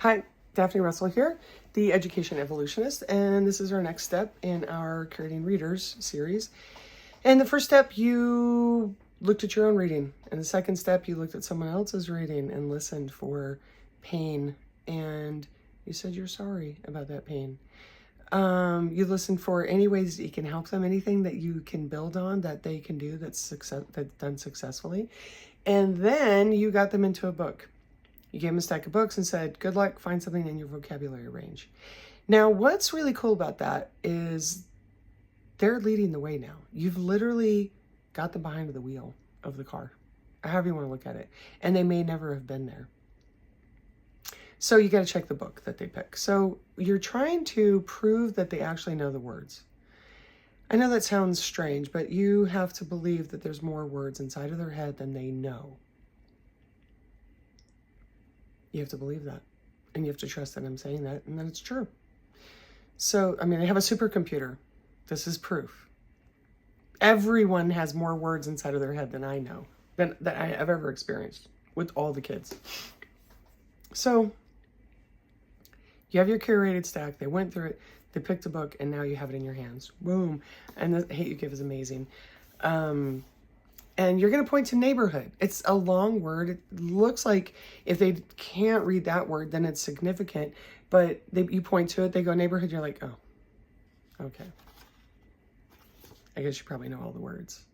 Hi, Daphne Russell here, the Education Evolutionist, and this is our next step in our Curating Readers series. And the first step, you looked at your own reading. And the second step, you looked at someone else's reading and listened for pain. And you said you're sorry about that pain. You listened for any ways that you can help them, anything that you can build on that they can do that's done successfully. And then you got them into a book. You gave them a stack of books and said, good luck, find something in your vocabulary range. Now, what's really cool about that is they're leading the way now. You've literally got them behind the wheel of the car, however you want to look at it. And they may never have been there. So you got to check the book that they pick. So you're trying to prove that they actually know the words. I know that sounds strange, but you have to believe that there's more words inside of their head than they know. You have to believe that. And you have to trust that I'm saying that and that it's true. So, I mean, I have a supercomputer. This is proof. Everyone has more words inside of their head than I know, that I have ever experienced with all the kids. So, you have your curated stack. They went through it. They picked a book, and now you have it in your hands. Boom. And the Hate You Give is amazing. And you're going to point to neighborhood. It's a long word. It looks like if they can't read that word, then it's significant. But you point to it, they go neighborhood, you're like, oh, okay. I guess you probably know all the words.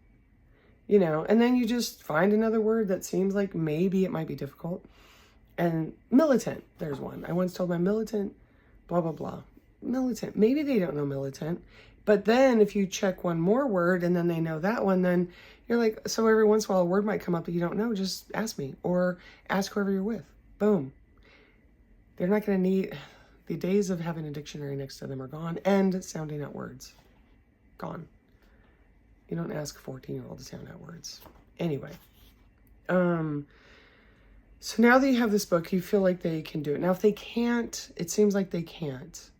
You know, and then you just find another word that seems like maybe it might be difficult. And militant, there's one. I once told my militant, blah, blah, blah. Militant. Maybe they don't know militant. But then if you check one more word and then they know that one, then you're like, so every once in a while a word might come up that you don't know, just ask me or ask whoever you're with. Boom. They're not going to need, the days of having a dictionary next to them are gone, and sounding out words. Gone. You don't ask a 14-year-old to sound out words. Anyway. So now that you have this book, you feel like they can do it. Now if they can't, it seems like they can't.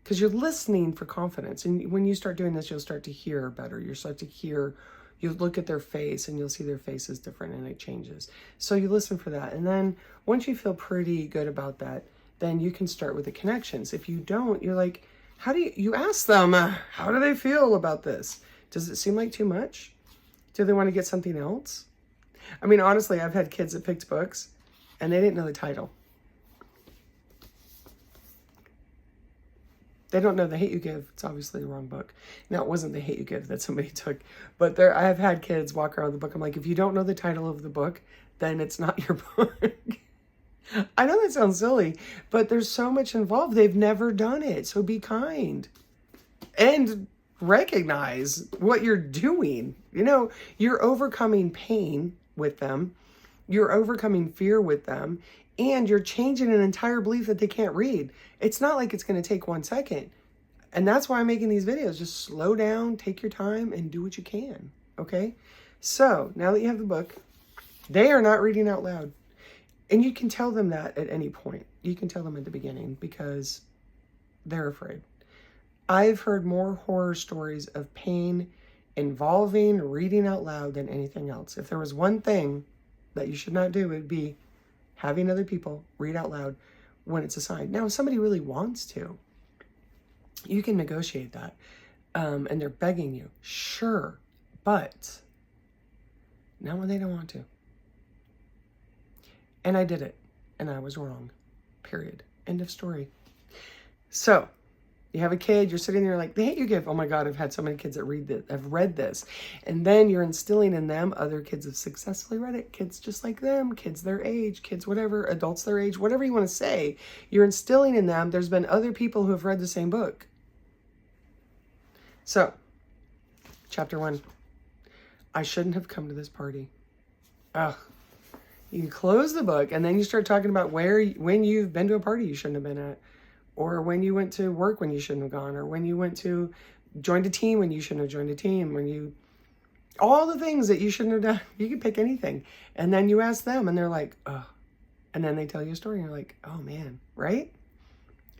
Because you're listening for confidence. And when you start doing this, you'll start to hear better. You'll start to hear, you look at their face and you'll see their face is different and it changes. So you listen for that. And then once you feel pretty good about that, then you can start with the connections. If you don't, you're like, you ask them, how do they feel about this? Does it seem like too much? Do they want to get something else? I mean, honestly, I've had kids that picked books and they didn't know the title. They don't know The Hate You Give. It's obviously the wrong book. Now, it wasn't The Hate You Give that somebody took. But I have had kids walk around the book. I'm like, if you don't know the title of the book, then it's not your book. I know that sounds silly, but there's so much involved. They've never done it. So be kind. And recognize what you're doing. You know, you're overcoming pain with them. You're overcoming fear with them. And you're changing an entire belief that they can't read. It's not like it's going to take 1 second. And that's why I'm making these videos. Just slow down, take your time, and do what you can. Okay? So, now that you have the book, they are not reading out loud. And you can tell them that at any point. You can tell them at the beginning because they're afraid. I've heard more horror stories of pain involving reading out loud than anything else. If there was one thing that you should not do, it would be having other people read out loud when it's assigned. Now, if somebody really wants to, you can negotiate that. And they're begging you. Sure. But not when they don't want to. And I did it. And I was wrong. Period. End of story. So, you have a kid, you're sitting there like, The Hate You Give. Oh my God, I've had so many kids that have read this. And then you're instilling in them, other kids have successfully read it. Kids just like them, kids their age, kids whatever, adults their age, whatever you want to say. You're instilling in them, there's been other people who have read the same book. So, chapter 1. I shouldn't have come to this party. Ugh. You close the book and then you start talking about when you've been to a party you shouldn't have been at. Or when you went to work when you shouldn't have gone. Or when you went to joined a team when you shouldn't have joined a team. All the things that you shouldn't have done. You can pick anything. And then you ask them and they're like, oh. And then they tell you a story and you're like, oh man, right?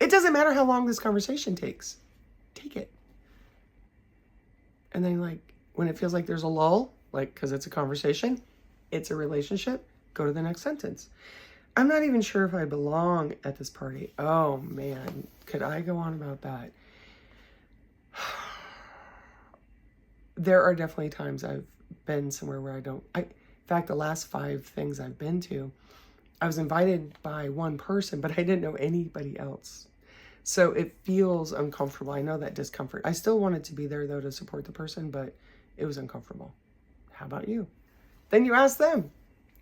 It doesn't matter how long this conversation takes. Take it. And then like, when it feels like there's a lull, like, because it's a conversation, it's a relationship, go to the next sentence. I'm not even sure if I belong at this party. Oh man, could I go on about that? There are definitely times I've been somewhere where in fact, the last 5 things I've been to, I was invited by one person, but I didn't know anybody else. So it feels uncomfortable. I know that discomfort. I still wanted to be there though to support the person, but it was uncomfortable. How about you? Then you ask them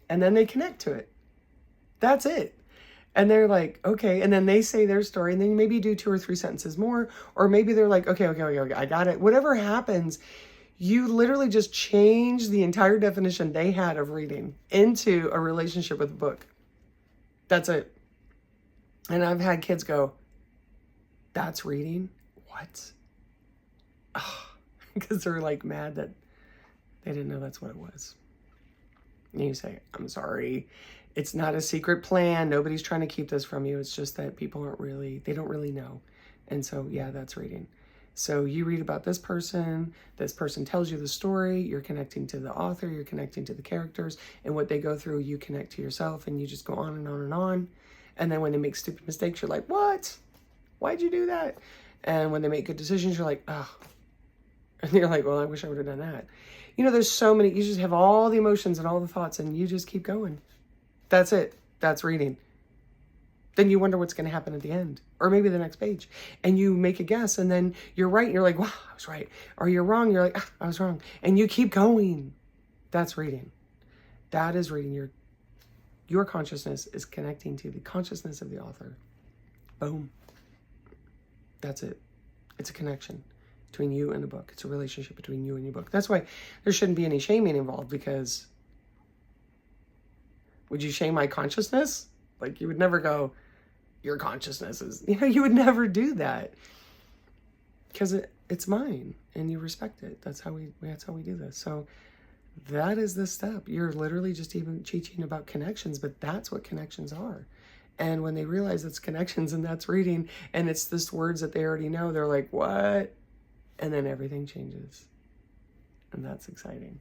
and then they connect to it. That's it. And they're like, okay. And then they say their story and then maybe you do 2 or 3 sentences more, or maybe they're like, okay, I got it. Whatever happens, you literally just change the entire definition they had of reading into a relationship with a book. That's it. And I've had kids go, that's reading? What? Because they're like mad that they didn't know that's what it was. And you say, I'm sorry. It's not a secret plan. Nobody's trying to keep this from you. It's just that people they don't really know. And so, yeah, that's reading. So you read about this person tells you the story, you're connecting to the author, you're connecting to the characters, and what they go through, you connect to yourself, and you just go on and on and on. And then when they make stupid mistakes, you're like, what? Why'd you do that? And when they make good decisions, you're like, oh. And you're like, well, I wish I would have done that. You know, there's so many, you just have all the emotions and all the thoughts, and you just keep going. That's it. That's reading. Then you wonder what's going to happen at the end, or maybe the next page, and you make a guess, and then you're right, and you're like, wow, I was right. Or you're wrong, you're like, I was wrong. And you keep going. That's reading. That is reading. Your consciousness is connecting to the consciousness of the author. Boom. That's it. It's a connection between you and the book. It's a relationship between you and your book. That's why there shouldn't be any shaming involved, because would you shame my consciousness? Like, you would never go, your consciousness is, you would never do that, because it's mine and you respect it. That's how we do this. So that is the step. You're literally just even teaching about connections, but that's what connections are. And when they realize it's connections and that's reading, and it's just words that they already know, they're like, what? And then everything changes. And that's exciting.